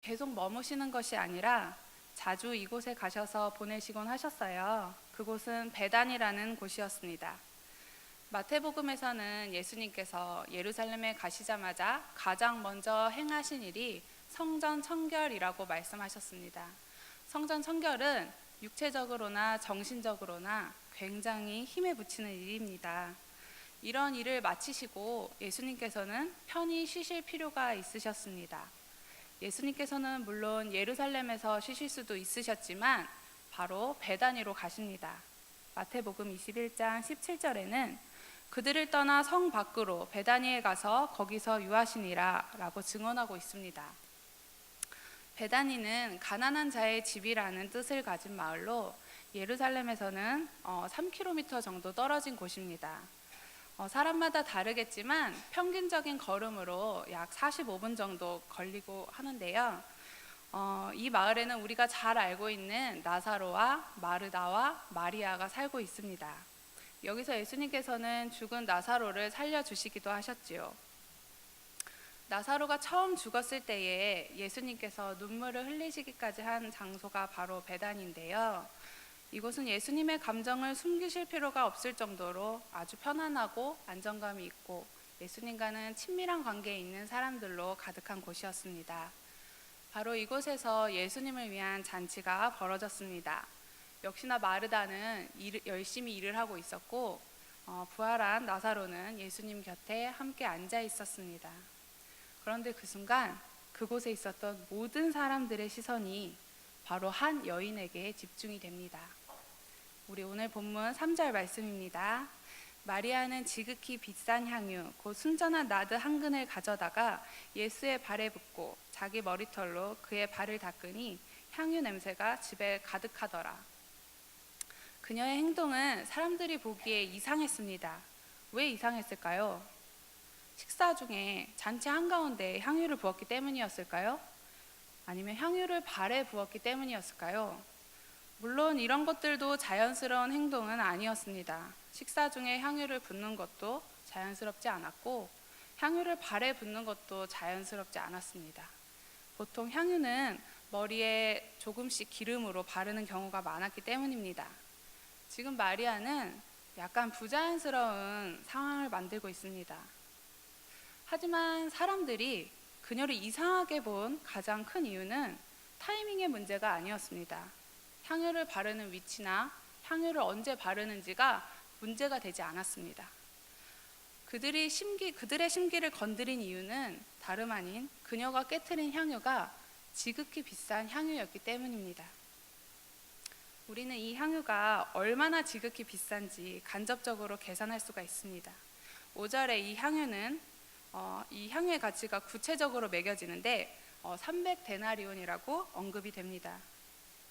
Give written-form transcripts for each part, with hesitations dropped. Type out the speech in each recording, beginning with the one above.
계속 머무시는 것이 아니라 자주 이곳에 가셔서 보내시곤 하셨어요. 그곳은 베단이라는 곳이었습니다. 마태복음에서는 예수님께서 예루살렘에 가시자마자 가장 먼저 행하신 일이 성전 청결이라고 말씀하셨습니다. 성전 청결은 육체적으로나 정신적으로나 굉장히 힘에 부치는 일입니다. 이런 일을 마치시고 예수님께서는 편히 쉬실 필요가 있으셨습니다. 예수님께서는 물론 예루살렘에서 쉬실 수도 있으셨지만 바로 베다니로 가십니다. 마태복음 21장 17절에는 그들을 떠나 성 밖으로 베다니에 가서 거기서 유하시니라 라고 증언하고 있습니다. 베다니는 가난한 자의 집이라는 뜻을 가진 마을로 예루살렘에서는 3km 정도 떨어진 곳입니다. 사람마다 다르겠지만 평균적인 걸음으로 약 45분 정도 걸리고 하는데요. 이 마을에는 우리가 잘 알고 있는 나사로와 마르다와 마리아가 살고 있습니다. 여기서 예수님께서는 죽은 나사로를 살려주시기도 하셨지요. 나사로가 처음 죽었을 때에 예수님께서 눈물을 흘리시기까지 한 장소가 바로 베단인데요. 이곳은 예수님의 감정을 숨기실 필요가 없을 정도로 아주 편안하고 안정감이 있고 예수님과는 친밀한 관계에 있는 사람들로 가득한 곳이었습니다. 바로 이곳에서 예수님을 위한 잔치가 벌어졌습니다. 역시나 마르다는 열심히 일을 하고 있었고 부활한 나사로는 예수님 곁에 함께 앉아 있었습니다. 그런데 그 순간 그곳에 있었던 모든 사람들의 시선이 바로 한 여인에게 집중이 됩니다. 우리 오늘 본문 3절 말씀입니다. 마리아는 지극히 비싼 향유 곧 순전한 나드 한 근을 가져다가 예수의 발에 붓고 자기 머리털로 그의 발을 닦으니 향유 냄새가 집에 가득하더라. 그녀의 행동은 사람들이 보기에 이상했습니다. 왜 이상했을까요? 식사 중에 잔치 한가운데 향유를 부었기 때문이었을까요? 아니면 향유를 발에 부었기 때문이었을까요? 물론 이런 것들도 자연스러운 행동은 아니었습니다. 식사 중에 향유를 붓는 것도 자연스럽지 않았고 향유를 발에 붓는 것도 자연스럽지 않았습니다. 보통 향유는 머리에 조금씩 기름으로 바르는 경우가 많았기 때문입니다. 지금 마리아는 약간 부자연스러운 상황을 만들고 있습니다. 하지만 사람들이 그녀를 이상하게 본 가장 큰 이유는 타이밍의 문제가 아니었습니다. 향유를 바르는 위치나 향유를 언제 바르는지가 문제가 되지 않았습니다. 그들의 심기를 건드린 이유는 다름 아닌 그녀가 깨트린 향유가 지극히 비싼 향유였기 때문입니다. 우리는 이 향유가 얼마나 지극히 비싼지 간접적으로 계산할 수가 있습니다. 5절에 이 향유는 이 향유의 가치가 구체적으로 매겨지는데 300데나리온이라고 언급이 됩니다.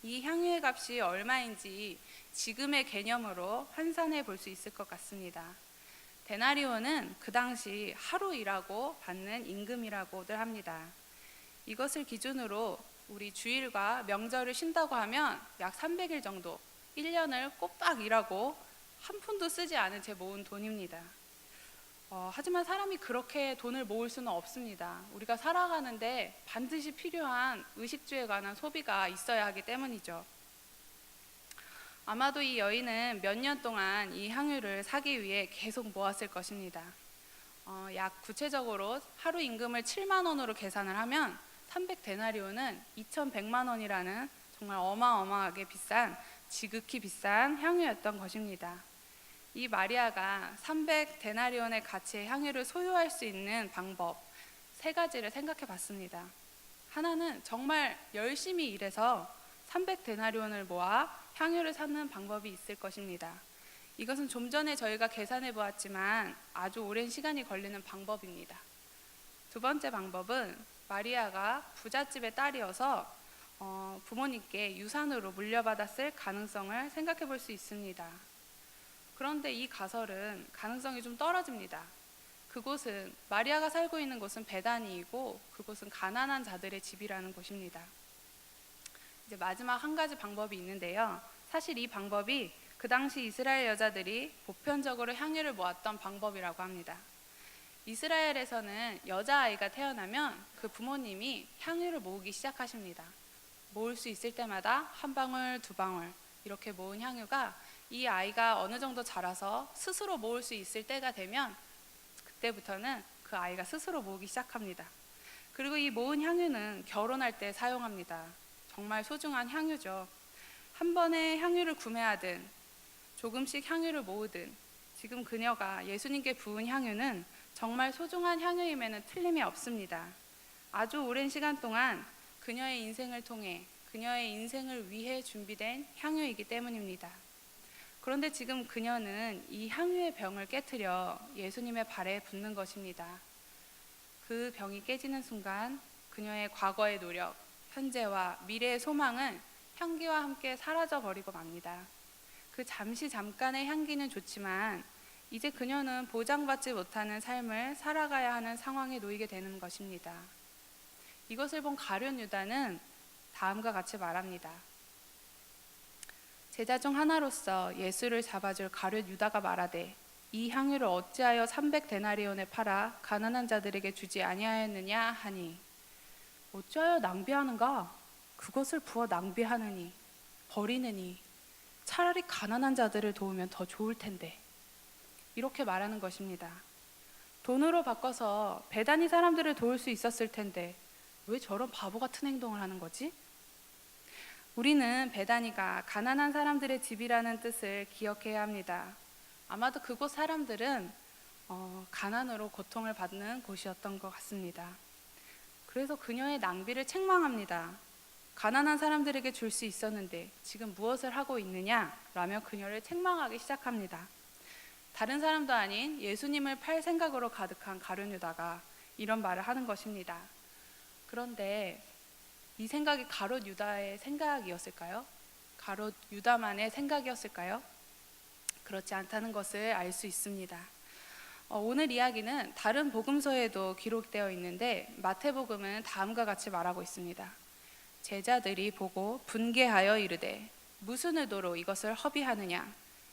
이 향유의 값이 얼마인지 지금의 개념으로 환산해 볼 수 있을 것 같습니다. 데나리온은 그 당시 하루 일하고 받는 임금이라고들 합니다. 이것을 기준으로 우리 주일과 명절을 쉰다고 하면 약 300일 정도, 1년을 꼬박 일하고 한 푼도 쓰지 않은 채 모은 돈입니다. 하지만 사람이 그렇게 돈을 모을 수는 없습니다. 우리가 살아가는데 반드시 필요한 의식주에 관한 소비가 있어야 하기 때문이죠. 아마도 이 여인은 몇 년 동안 이 향유를 사기 위해 계속 모았을 것입니다. 약 구체적으로 하루 임금을 7만 원으로 계산을 하면 300데나리온은 2,100만 원이라는 정말 어마어마하게 비싼, 지극히 비싼 향유였던 것입니다. 이 마리아가 300데나리온의 가치의 향유를 소유할 수 있는 방법 3가지를 생각해 봤습니다. 하나는 정말 열심히 일해서 300데나리온을 모아 향유를 사는 방법이 있을 것입니다. 이것은 좀 전에 저희가 계산해 보았지만 아주 오랜 시간이 걸리는 방법입니다. 두 번째 방법은 마리아가 부잣집의 딸이어서 부모님께 유산으로 물려받았을 가능성을 생각해 볼 수 있습니다. 그런데 이 가설은 가능성이 좀 떨어집니다. 그곳은 마리아가 살고 있는 곳은 베다니이고 그곳은 가난한 자들의 집이라는 곳입니다. 이제 마지막 한 가지 방법이 있는데요. 사실 이 방법이 그 당시 이스라엘 여자들이 보편적으로 향유를 모았던 방법이라고 합니다. 이스라엘에서는 여자아이가 태어나면 그 부모님이 향유를 모으기 시작하십니다. 모을 수 있을 때마다 한 방울, 두 방울 이렇게 모은 향유가 이 아이가 어느 정도 자라서 스스로 모을 수 있을 때가 되면 그때부터는 그 아이가 스스로 모으기 시작합니다. 그리고 이 모은 향유는 결혼할 때 사용합니다. 정말 소중한 향유죠. 한 번에 향유를 구매하든 조금씩 향유를 모으든 지금 그녀가 예수님께 부은 향유는 정말 소중한 향유임에는 틀림이 없습니다. 아주 오랜 시간 동안 그녀의 인생을 통해 그녀의 인생을 위해 준비된 향유이기 때문입니다. 그런데 지금 그녀는 이 향유의 병을 깨트려 예수님의 발에 붓는 것입니다. 그 병이 깨지는 순간 그녀의 과거의 노력, 현재와 미래의 소망은 향기와 함께 사라져 버리고 맙니다. 그 잠깐의 향기는 좋지만 이제 그녀는 보장받지 못하는 삶을 살아가야 하는 상황에 놓이게 되는 것입니다. 이것을 본 가룟 유다는 다음과 같이 말합니다. 제자 중 하나로서 예수를 잡아줄 가룟 유다가 말하되 이 향유를 어찌하여 300데나리온에 팔아 가난한 자들에게 주지 아니하였느냐 하니 어찌하여 낭비하는가? 그것을 부어 낭비하느니 버리느니 차라리 가난한 자들을 도우면 더 좋을 텐데 이렇게 말하는 것입니다. 돈으로 바꿔서 배단위 사람들을 도울 수 있었을 텐데 왜 저런 바보 같은 행동을 하는 거지? 우리는 베다니가 가난한 사람들의 집이라는 뜻을 기억해야 합니다. 아마도 그곳 사람들은 가난으로 고통을 받는 곳이었던 것 같습니다. 그래서 그녀의 낭비를 책망합니다. 가난한 사람들에게 줄 수 있었는데 지금 무엇을 하고 있느냐? 라며 그녀를 책망하기 시작합니다. 다른 사람도 아닌 예수님을 팔 생각으로 가득한 가룟 유다가 이런 말을 하는 것입니다. 그런데 이 생각이 가룟 유다의 생각이었을까요? 가룟 유다만의 생각이었을까요? 그렇지 않다는 것을 알 수 있습니다. 오늘 이야기는 다른 복음서에도 기록되어 있는데 마태복음은 다음과 같이 말하고 있습니다. 제자들이 보고 분개하여 이르되 무슨 의도로 이것을 허비하느냐?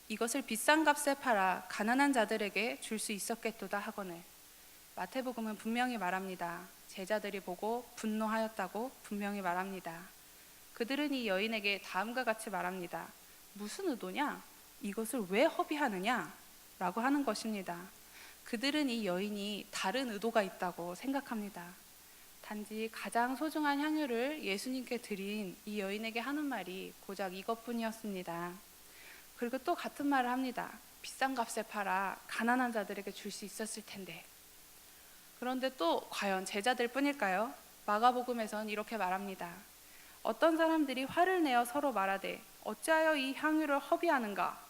이것을 비싼 값에 팔아 가난한 자들에게 줄 수 있었겠도다 하거늘. 마태복음은 분명히 말합니다. 제자들이 보고 분노하였다고 분명히 말합니다. 그들은 이 여인에게 다음과 같이 말합니다. 무슨 의도냐? 이것을 왜 허비하느냐? 라고 하는 것입니다. 그들은 이 여인이 다른 의도가 있다고 생각합니다. 단지 가장 소중한 향유를 예수님께 드린 이 여인에게 하는 말이 고작 이것뿐이었습니다. 그리고 또 같은 말을 합니다. 비싼 값에 팔아 가난한 자들에게 줄 수 있었을 텐데. 그런데 또 과연 제자들 뿐일까요? 마가복음에선 이렇게 말합니다. 어떤 사람들이 화를 내어 서로 말하되 어찌하여 이 향유를 허비하는가?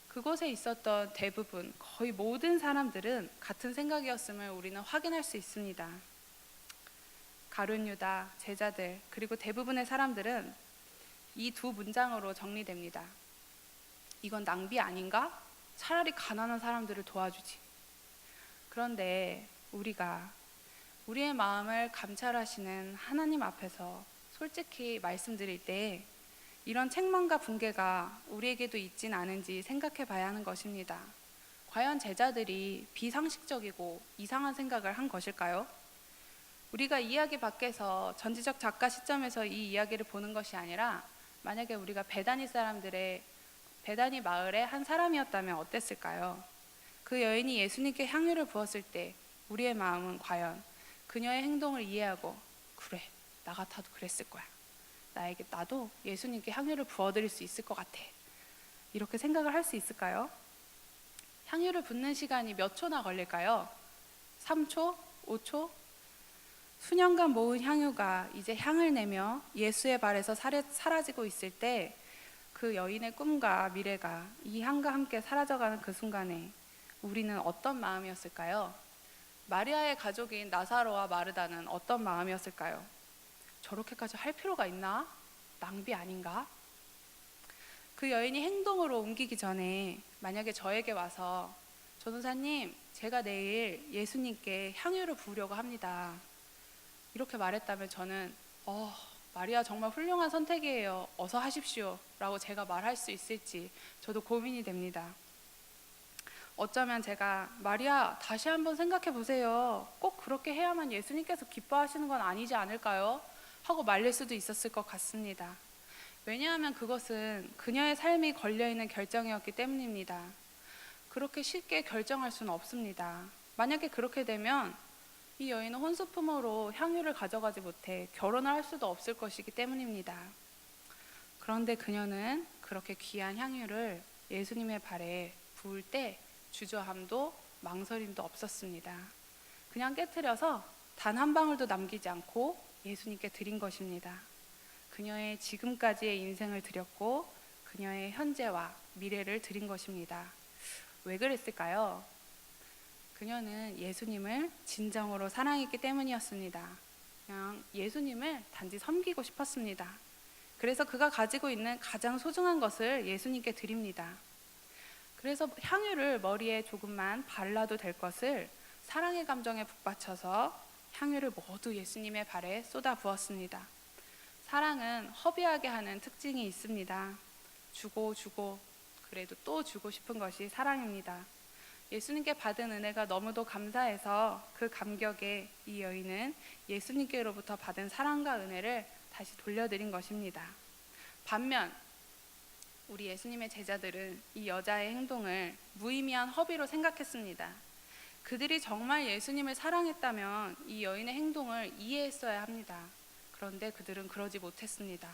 그곳에 있었던 대부분 거의 모든 사람들은 같은 생각이었음을 우리는 확인할 수 있습니다. 가룟 유다, 제자들 그리고 대부분의 사람들은 이 두 문장으로 정리됩니다. 이건 낭비 아닌가? 차라리 가난한 사람들을 도와주지. 그런데 우리가 우리의 마음을 감찰하시는 하나님 앞에서 솔직히 말씀드릴 때 이런 책망과 분개가 우리에게도 있진 않은지 생각해 봐야 하는 것입니다. 과연 제자들이 비상식적이고 이상한 생각을 한 것일까요? 우리가 이야기 밖에서 전지적 작가 시점에서 이 이야기를 보는 것이 아니라 만약에 우리가 베다니 마을의 한 사람이었다면 어땠을까요? 그 여인이 예수님께 향유를 부었을 때 우리의 마음은 과연 그녀의 행동을 이해하고 그래, 나 같아도 그랬을 거야. 나도 예수님께 향유를 부어드릴 수 있을 것 같아. 이렇게 생각을 할 수 있을까요? 향유를 붓는 시간이 몇 초나 걸릴까요? 3초? 5초? 수년간 모은 향유가 이제 향을 내며 예수의 발에서 사라지고 있을 때 그 여인의 꿈과 미래가 이 향과 함께 사라져가는 그 순간에 우리는 어떤 마음이었을까요? 마리아의 가족인 나사로와 마르다는 어떤 마음이었을까요? 저렇게까지 할 필요가 있나? 낭비 아닌가? 그 여인이 행동으로 옮기기 전에 만약에 저에게 와서 전도사님, 제가 내일 예수님께 향유를 부으려고 합니다. 이렇게 말했다면 저는 마리아 정말 훌륭한 선택이에요. 어서 하십시오. 라고 제가 말할 수 있을지 저도 고민이 됩니다. 어쩌면 제가 마리아 다시 한번 생각해 보세요. 꼭 그렇게 해야만 예수님께서 기뻐하시는 건 아니지 않을까요? 하고 말릴 수도 있었을 것 같습니다. 왜냐하면 그것은 그녀의 삶이 걸려있는 결정이었기 때문입니다. 그렇게 쉽게 결정할 수는 없습니다. 만약에 그렇게 되면 이 여인은 혼수품으로 향유를 가져가지 못해 결혼을 할 수도 없을 것이기 때문입니다. 그런데 그녀는 그렇게 귀한 향유를 예수님의 발에 부을 때 주저함도 망설임도 없었습니다. 그냥 깨트려서 단 한 방울도 남기지 않고 예수님께 드린 것입니다. 그녀의 지금까지의 인생을 드렸고 그녀의 현재와 미래를 드린 것입니다. 왜 그랬을까요? 그녀는 예수님을 진정으로 사랑했기 때문이었습니다. 그냥 예수님을 단지 섬기고 싶었습니다. 그래서 그가 가지고 있는 가장 소중한 것을 예수님께 드립니다. 그래서 향유를 머리에 조금만 발라도 될 것을 사랑의 감정에 북받쳐서 향유를 모두 예수님의 발에 쏟아 부었습니다. 사랑은 허비하게 하는 특징이 있습니다. 주고 그래도 또 주고 싶은 것이 사랑입니다. 예수님께 받은 은혜가 너무도 감사해서 그 감격에 이 여인은 예수님께로부터 받은 사랑과 은혜를 다시 돌려드린 것입니다. 반면 우리 예수님의 제자들은 이 여자의 행동을 무의미한 허비로 생각했습니다. 그들이 정말 예수님을 사랑했다면 이 여인의 행동을 이해했어야 합니다. 그런데 그들은 그러지 못했습니다.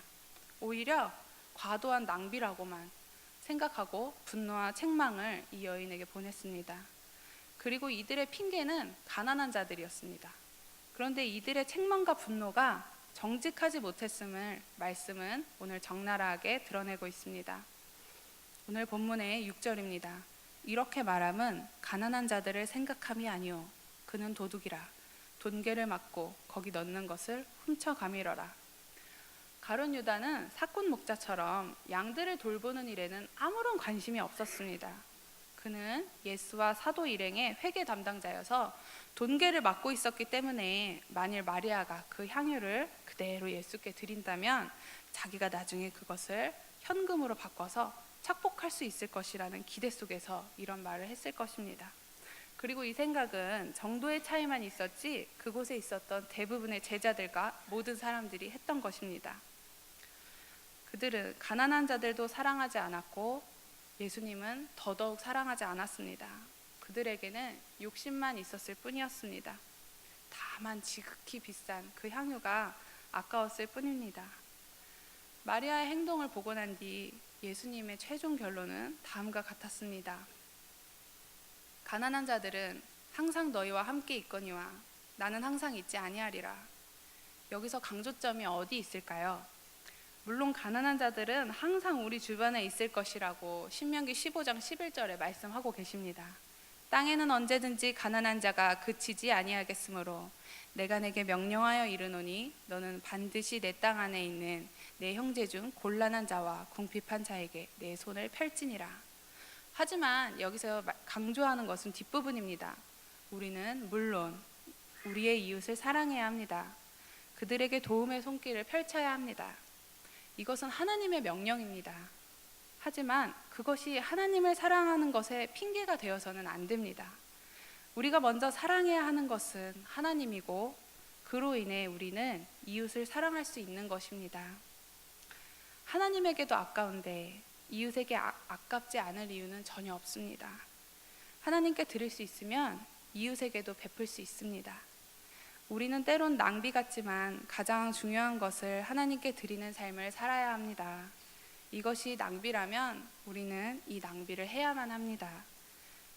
오히려 과도한 낭비라고만 생각하고 분노와 책망을 이 여인에게 보냈습니다. 그리고 이들의 핑계는 가난한 자들이었습니다. 그런데 이들의 책망과 분노가 정직하지 못했음을 말씀은 오늘 적나라하게 드러내고 있습니다. 오늘 본문의 6절입니다. 이렇게 말함은 가난한 자들을 생각함이 아니오 그는 도둑이라 돈계를 맞고 거기 넣는 것을 훔쳐가밀어라. 가룟 유다는 사꾼 목자처럼 양들을 돌보는 일에는 아무런 관심이 없었습니다. 그는 예수와 사도 일행의 회계 담당자여서 돈계를 맡고 있었기 때문에 만일 마리아가 그 향유를 그대로 예수께 드린다면 자기가 나중에 그것을 현금으로 바꿔서 착복할 수 있을 것이라는 기대 속에서 이런 말을 했을 것입니다. 그리고 이 생각은 정도의 차이만 있었지 그곳에 있었던 대부분의 제자들과 모든 사람들이 했던 것입니다. 그들은 가난한 자들도 사랑하지 않았고 예수님은 더더욱 사랑하지 않았습니다. 그들에게는 욕심만 있었을 뿐이었습니다. 다만 지극히 비싼 그 향유가 아까웠을 뿐입니다. 마리아의 행동을 보고 난 뒤 예수님의 최종 결론은 다음과 같았습니다. 가난한 자들은 항상 너희와 함께 있거니와 나는 항상 있지 아니하리라. 여기서 강조점이 어디 있을까요? 물론 가난한 자들은 항상 우리 주변에 있을 것이라고 신명기 15장 11절에 말씀하고 계십니다. 땅에는 언제든지 가난한 자가 그치지 아니하겠으므로 내가 내게 명령하여 이르노니 너는 반드시 내 땅 안에 있는 내 형제 중 곤란한 자와 궁핍한 자에게 내 손을 펼지니라. 하지만 여기서 강조하는 것은 뒷부분입니다. 우리는 물론 우리의 이웃을 사랑해야 합니다. 그들에게 도움의 손길을 펼쳐야 합니다. 이것은 하나님의 명령입니다. 하지만 그것이 하나님을 사랑하는 것에 핑계가 되어서는 안 됩니다. 우리가 먼저 사랑해야 하는 것은 하나님이고 그로 인해 우리는 이웃을 사랑할 수 있는 것입니다. 하나님에게도 아까운데 이웃에게 아깝지 않을 이유는 전혀 없습니다. 하나님께 드릴 수 있으면 이웃에게도 베풀 수 있습니다. 우리는 때론 낭비 같지만 가장 중요한 것을 하나님께 드리는 삶을 살아야 합니다. 이것이 낭비라면 우리는 이 낭비를 해야만 합니다.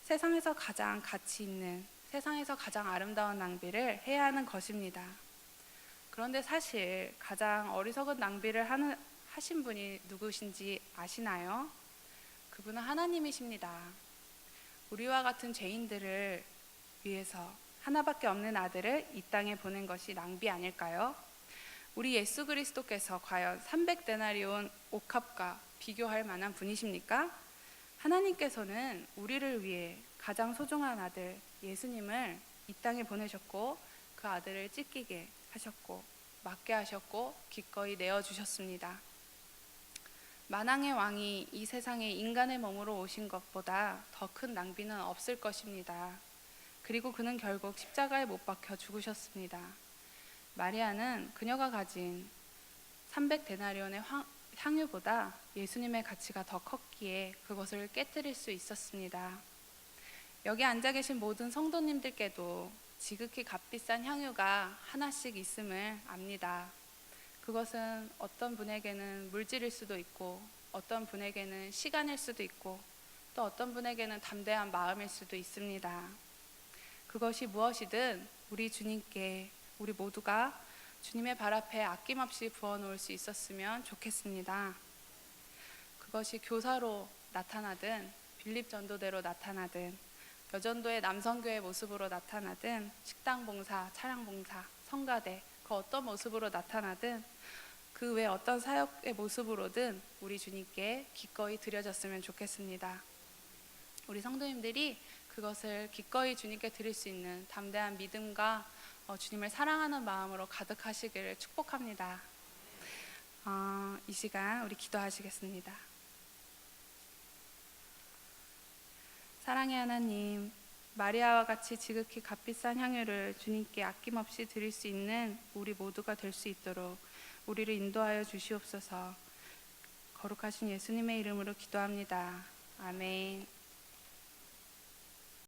세상에서 가장 가치 있는, 세상에서 가장 아름다운 낭비를 해야 하는 것입니다. 그런데 사실 가장 어리석은 낭비를 하신 분이 누구신지 아시나요? 그분은 하나님이십니다. 우리와 같은 죄인들을 위해서 하나밖에 없는 아들을 이 땅에 보낸 것이 낭비 아닐까요? 우리 예수 그리스도께서 과연 300데나리온 옥합과 비교할 만한 분이십니까? 하나님께서는 우리를 위해 가장 소중한 아들 예수님을 이 땅에 보내셨고 그 아들을 찢기게 하셨고 맞게 하셨고 기꺼이 내어주셨습니다. 만왕의 왕이 이 세상에 인간의 몸으로 오신 것보다 더 큰 낭비는 없을 것입니다. 그리고 그는 결국 십자가에 못 박혀 죽으셨습니다. 마리아는 그녀가 가진 300데나리온의 향유보다 예수님의 가치가 더 컸기에 그것을 깨뜨릴 수 있었습니다. 여기 앉아 계신 모든 성도님들께도 지극히 값비싼 향유가 하나씩 있음을 압니다. 그것은 어떤 분에게는 물질일 수도 있고, 어떤 분에게는 시간일 수도 있고, 또 어떤 분에게는 담대한 마음일 수도 있습니다. 그것이 무엇이든 우리 주님께 우리 모두가 주님의 발 앞에 아낌없이 부어놓을 수 있었으면 좋겠습니다. 그것이 교사로 나타나든 빌립 전도대로 나타나든 여전도의 남성교회 모습으로 나타나든 식당 봉사, 차량 봉사, 성가대 그 어떤 모습으로 나타나든 그 외 어떤 사역의 모습으로든 우리 주님께 기꺼이 드려졌으면 좋겠습니다. 우리 성도님들이 그것을 기꺼이 주님께 드릴 수 있는 담대한 믿음과 주님을 사랑하는 마음으로 가득하시기를 축복합니다. 이 시간 우리 기도하시겠습니다. 사랑의 하나님, 마리아와 같이 지극히 값비싼 향유를 주님께 아낌없이 드릴 수 있는 우리 모두가 될 수 있도록 우리를 인도하여 주시옵소서. 거룩하신 예수님의 이름으로 기도합니다. 아멘.